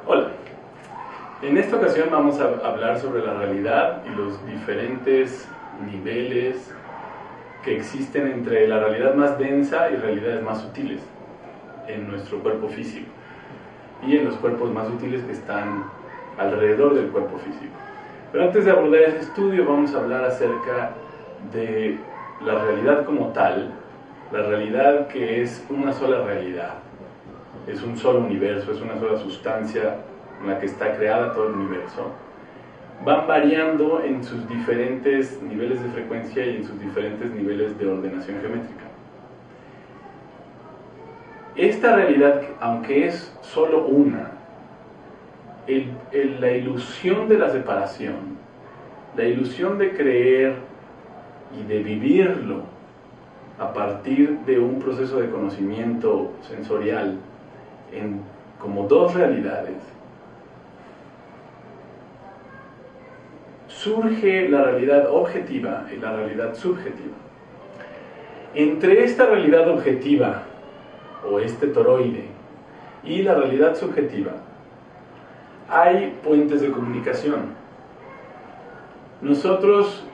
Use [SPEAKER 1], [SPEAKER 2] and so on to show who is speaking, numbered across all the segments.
[SPEAKER 1] Hola, en esta ocasión vamos a hablar sobre la realidad y los diferentes niveles que existen entre la realidad más densa y realidades más sutiles en nuestro cuerpo físico y en los cuerpos más sutiles que están alrededor del cuerpo físico. Pero antes de abordar ese estudio vamos a hablar acerca de la realidad como tal, la realidad que es una sola realidad. Es un solo universo, es una sola sustancia en la que está creada todo el universo. Van variando en sus diferentes niveles de frecuencia y en sus diferentes niveles de ordenación geométrica. Esta realidad, aunque es solo una, la ilusión de la separación, la ilusión de creer y de vivirlo a partir de un proceso de conocimiento sensorial como dos realidades, surge la realidad objetiva y la realidad subjetiva. Entre esta realidad objetiva, o este toroide, y la realidad subjetiva, hay puentes de comunicación. Nosotros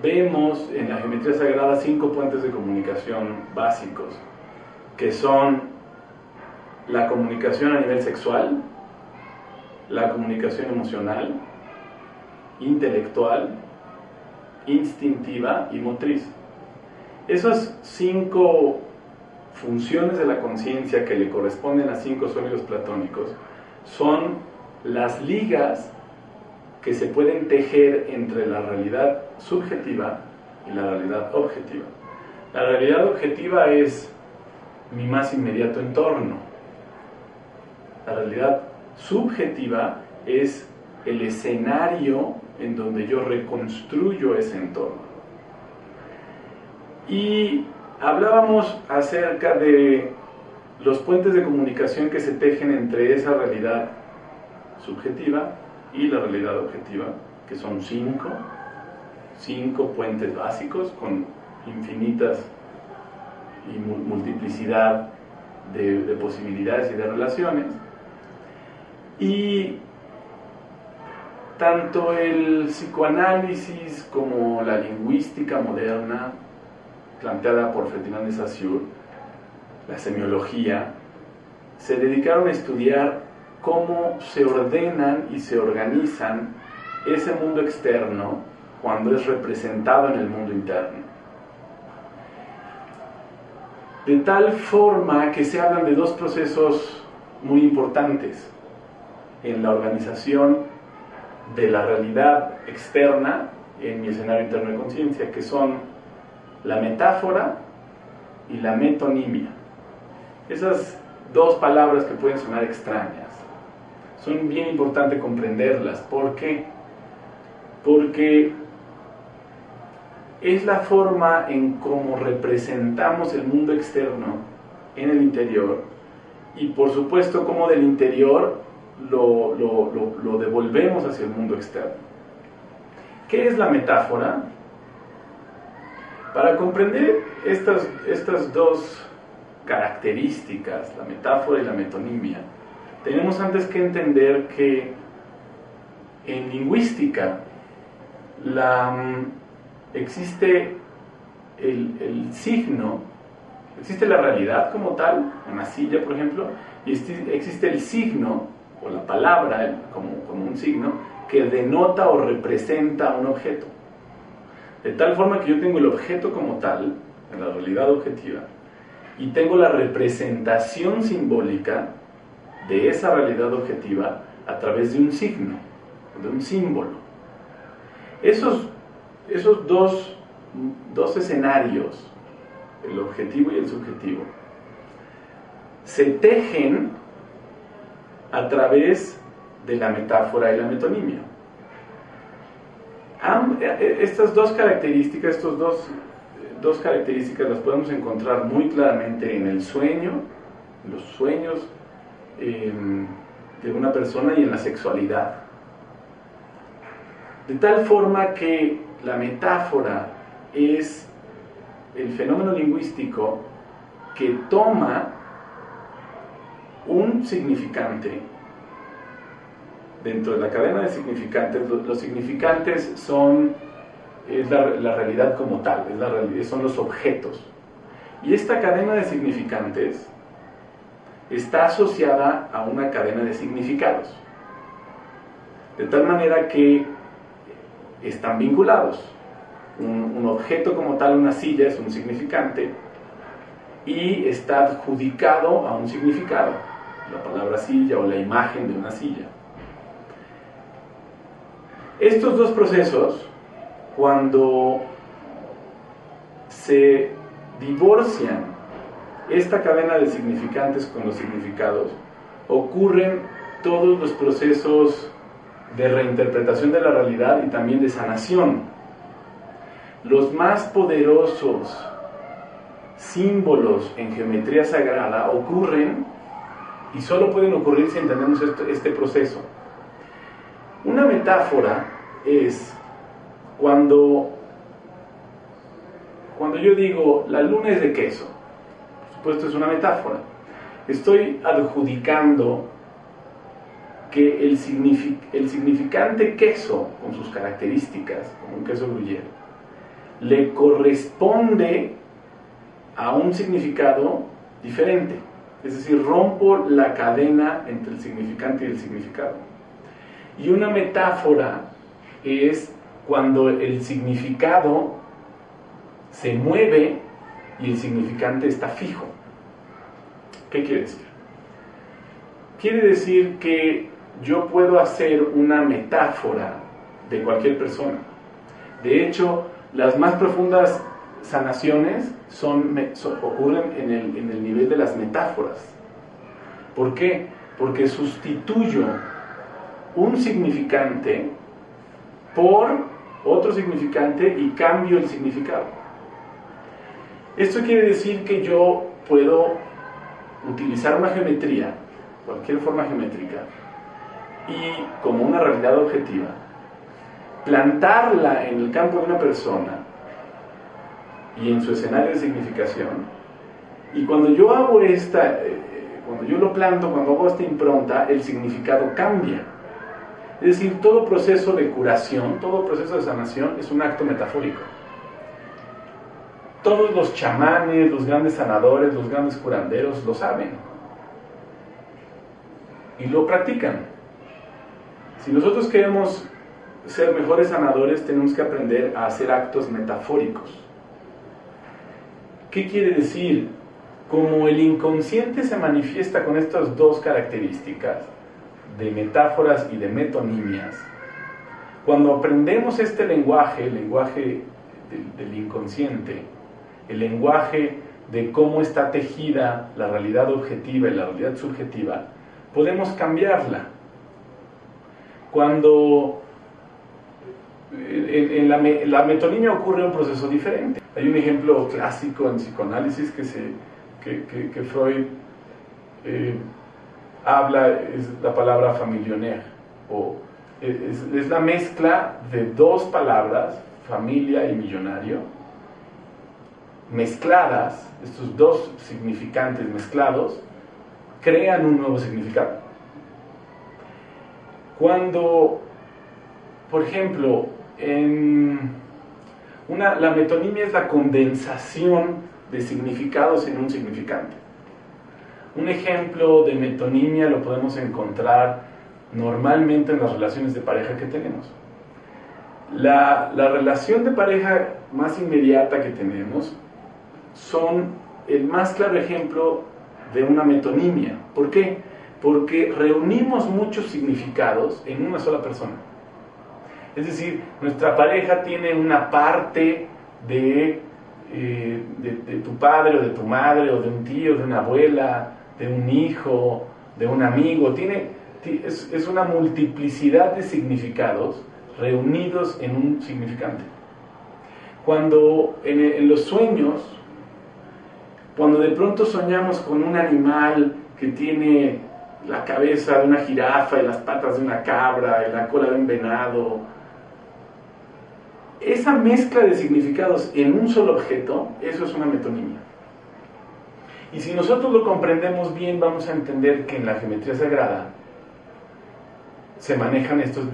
[SPEAKER 1] vemos en la geometría sagrada 5 puentes de comunicación básicos, que son la comunicación a nivel sexual, la comunicación emocional, intelectual, instintiva y motriz. Esas 5 funciones de la conciencia que le corresponden a 5 sólidos platónicos son las ligas que se pueden tejer entre la realidad subjetiva y la realidad objetiva. La realidad objetiva es mi más inmediato entorno. La realidad subjetiva es el escenario en donde yo reconstruyo ese entorno. Y hablábamos acerca de los puentes de comunicación que se tejen entre esa realidad subjetiva y la realidad objetiva, que son 5 puentes básicos con infinitas y multiplicidad de posibilidades y de relaciones. Y tanto el psicoanálisis como la lingüística moderna, planteada por Ferdinand de Saussure, la semiología, se dedicaron a estudiar cómo se ordenan y se organizan ese mundo externo cuando es representado en el mundo interno. De tal forma que se hablan de 2 procesos muy importantes en la organización de la realidad externa en mi escenario interno de conciencia, que son la metáfora y la metonimia. Esas 2 palabras que pueden sonar extrañas, son bien importante comprenderlas. ¿Por qué? Porque es la forma en cómo representamos el mundo externo en el interior, y por supuesto cómo del interior lo devolvemos hacia el mundo externo. ¿Qué es la metáfora? Para comprender estas 2 características, la metáfora y la metonimia, tenemos antes que entender que en lingüística existe el signo, existe la realidad como tal, una silla por ejemplo, y existe el signo o la palabra como un signo que denota o representa un objeto. De tal forma que yo tengo el objeto como tal, en la realidad objetiva, y tengo la representación simbólica de esa realidad objetiva a través de un signo, de un símbolo. Esos 2 escenarios, el objetivo y el subjetivo, se tejen a través de la metáfora y la metonimia. Estas 2 características, dos características las podemos encontrar muy claramente en el sueño, en los sueños de una persona, y en la sexualidad. De tal forma que la metáfora es el fenómeno lingüístico que toma un significante dentro de la cadena de significantes, los significantes es la realidad como tal, son los objetos. Y esta cadena de significantes está asociada a una cadena de significados, de tal manera que están vinculados. Un objeto como tal, una silla, es un significante y está adjudicado a un significado, la palabra silla o la imagen de una silla. Estos dos procesos, cuando se divorcian esta cadena de significantes con los significados, ocurren todos los procesos de reinterpretación de la realidad y también de sanación. Los más poderosos símbolos en geometría sagrada ocurren y solo pueden ocurrir si entendemos este proceso. Una metáfora es cuando yo digo la luna es de queso. Por supuesto, es una metáfora. Estoy adjudicando que el significante queso, con sus características, como un queso gruyere, le corresponde a un significado diferente. Es decir, rompo la cadena entre el significante y el significado. Y una metáfora es cuando el significado se mueve y el significante está fijo. ¿Qué quiere decir? Quiere decir que yo puedo hacer una metáfora de cualquier persona. De hecho, las más profundas sanaciones ocurren en el nivel de las metáforas. ¿Por qué? Porque sustituyo un significante por otro significante y cambio el significado. Esto quiere decir que yo puedo utilizar una geometría, cualquier forma geométrica, y como una realidad objetiva, plantarla en el campo de una persona y en su escenario de significación, y cuando yo hago cuando yo lo planto, cuando hago esta impronta, el significado cambia. Es decir, todo proceso de curación, todo proceso de sanación es un acto metafórico. Todos los chamanes, los grandes sanadores, los grandes curanderos lo saben y lo practican. Si nosotros queremos ser mejores sanadores, tenemos que aprender a hacer actos metafóricos. ¿Qué quiere decir? Como el inconsciente se manifiesta con estas dos características, de metáforas y de metonimias, cuando aprendemos este lenguaje, el lenguaje del inconsciente, el lenguaje de cómo está tejida la realidad objetiva y la realidad subjetiva, podemos cambiarla. Cuando en la metonimia ocurre un proceso diferente. Hay un ejemplo clásico en psicoanálisis que Freud habla, es la palabra familionaire, o es la mezcla de dos palabras, familia y millonario, mezcladas. Estos dos significantes mezclados crean un nuevo significado. Cuando, por ejemplo, la metonimia es la condensación de significados en un significante. Un ejemplo de metonimia lo podemos encontrar normalmente en las relaciones de pareja que tenemos. La relación de pareja más inmediata que tenemos son el más claro ejemplo de una metonimia. ¿Por qué? Porque reunimos muchos significados en una sola persona. Es decir, nuestra pareja tiene una parte de tu padre o de tu madre o de un tío, de una abuela, de un hijo, de un amigo. Es una multiplicidad de significados reunidos en un significante. Cuando en los sueños, cuando de pronto soñamos con un animal que tiene la cabeza de una jirafa y las patas de una cabra y la cola de un venado, esa mezcla de significados en un solo objeto, eso es una metonimia. Y si nosotros lo comprendemos bien, vamos a entender que en la geometría sagrada se manejan estos